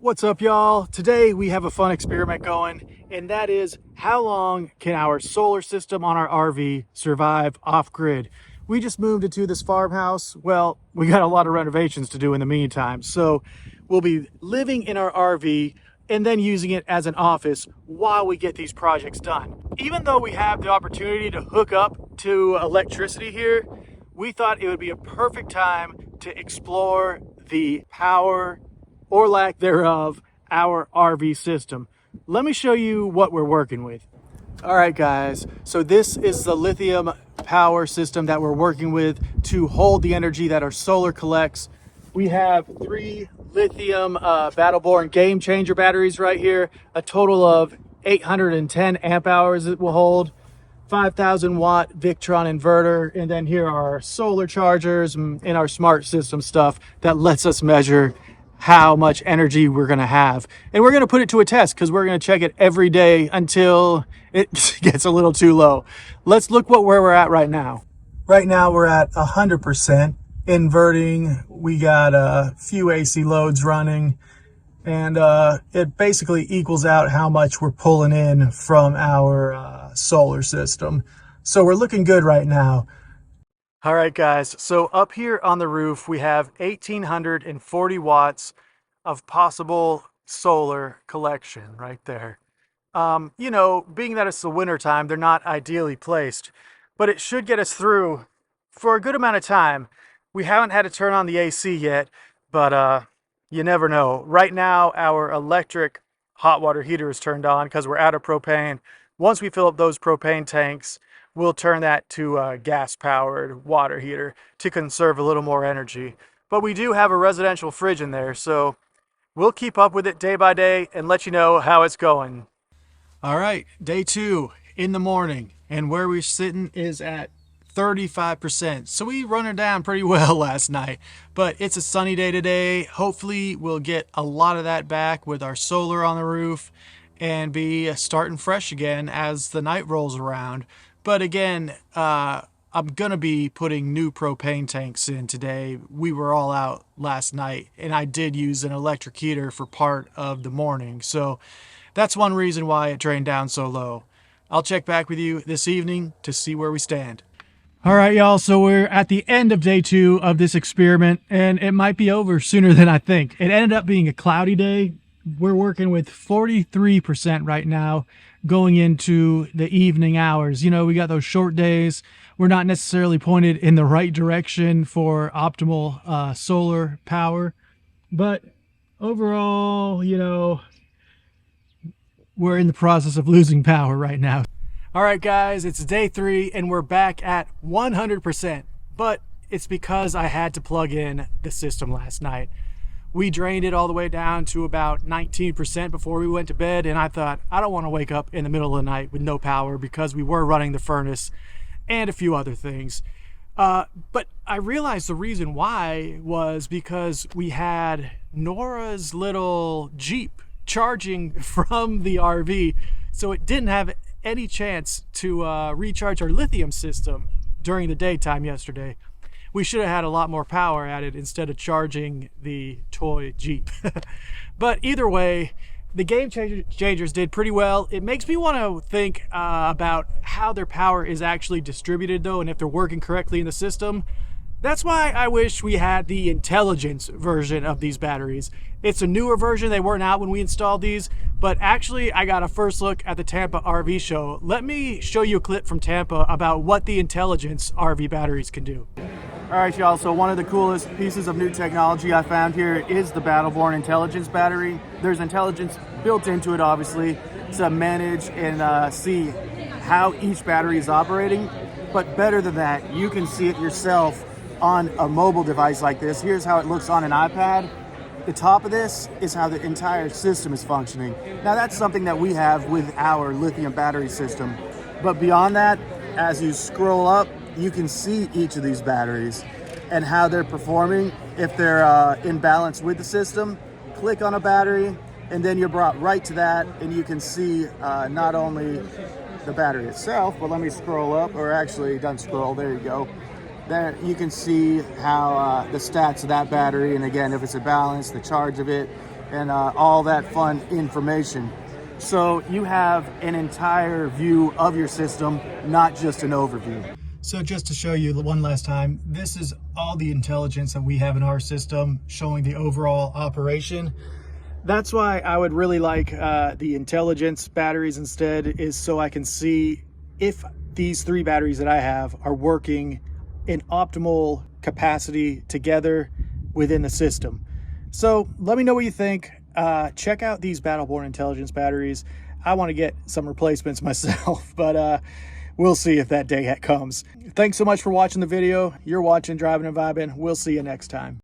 What's up, y'all? Today we have a fun experiment going, and that is how long can our solar system on our RV survive off-grid? We just moved into this farmhouse. Well, we got a lot of renovations to do in the meantime, so we'll be living in our RV and then using it as an office while we get these projects done. Even though we have the opportunity to hook up to electricity here, we thought it would be a perfect time to explore the power or lack thereof, our RV system. Let me show you what we're working with. All right, guys, so this is the lithium power system that we're working with to hold the energy that our solar collects. We have three lithium battle-born game changer batteries right here, a total of 810 amp hours it will hold, 5,000 watt Victron inverter, and then here are our solar chargers and our smart system stuff that lets us measure how much energy we're going to have. And we're going to put it to a test because we're going to check it every day until it gets a little too low. Let's look where we're at right now. Right now we're at 100% inverting. We got a few AC loads running, and it basically equals out how much we're pulling in from our solar system. So we're looking good right now. All right, guys, so up here on the roof, we have 1,840 watts of possible solar collection right there. Being that it's the winter time, they're not ideally placed, but it should get us through for a good amount of time. We haven't had to turn on the AC yet, but you never know. Right now, our electric hot water heater is turned on because we're out of propane. Once we fill up those propane tanks, we'll turn that to a gas-powered water heater to conserve a little more energy. But we do have a residential fridge in there, so we'll keep up with it day by day and let you know how it's going. All right, day 2 in the morning, and where we're sitting is at 35%. So we run it down pretty well last night, but it's a sunny day today. Hopefully we'll get a lot of that back with our solar on the roof and be starting fresh again as the night rolls around. But again, I'm going to be putting new propane tanks in today. We were all out last night, and I did use an electric heater for part of the morning. So that's one reason why it drained down so low. I'll check back with you this evening to see where we stand. All right, y'all, so we're at the end of day 2 of this experiment, and it might be over sooner than I think. It ended up being a cloudy day. We're working with 43% right now going into the evening hours. You know, we got those short days. We're not necessarily pointed in the right direction for optimal solar power. But overall, you know, we're in the process of losing power right now. All right, guys, it's day 3 and we're back at 100%. But it's because I had to plug in the system last night. We drained it all the way down to about 19% before we went to bed, and I thought, I don't want to wake up in the middle of the night with no power because we were running the furnace and a few other things. But I realized the reason why was because we had Nora's little Jeep charging from the RV, so it didn't have any chance to recharge our lithium system during the daytime yesterday. We should have had a lot more power at it instead of charging the toy Jeep. But either way, the game changers did pretty well. It makes me want to think about how their power is actually distributed, though, and if they're working correctly in the system. That's why I wish we had the intelligence version of these batteries. It's a newer version. They weren't out when we installed these, but actually I got a first look at the Tampa RV show. Let me show you a clip from Tampa about what the intelligence RV batteries can do. All right, y'all, so one of the coolest pieces of new technology I found here is the Battle-Born Intelligence battery. There's intelligence built into it, obviously, to manage and see how each battery is operating. But better than that, you can see it yourself on a mobile device like this. Here's how it looks on an iPad. The top of this is how the entire system is functioning. Now, that's something that we have with our lithium battery system. But beyond that, as you scroll up, you can see each of these batteries and how they're performing. If they're in balance with the system, click on a battery and then you're brought right to that, and you can see not only the battery itself, but let me scroll up, or actually don't scroll, there you go. There you can see how the stats of that battery, and again, if it's a balance, the charge of it, and all that fun information. So you have an entire view of your system, not just an overview. So just to show you one last time, this is all the intelligence that we have in our system, showing the overall operation. That's why I would really like the intelligence batteries instead, is so I can see if these 3 batteries that I have are working in optimal capacity together within the system. So let me know what you think. Check out these Battleborn intelligence batteries. I want to get some replacements myself, but we'll see if that day comes. Thanks so much for watching the video. You're watching Driving and Vibing. We'll see you next time.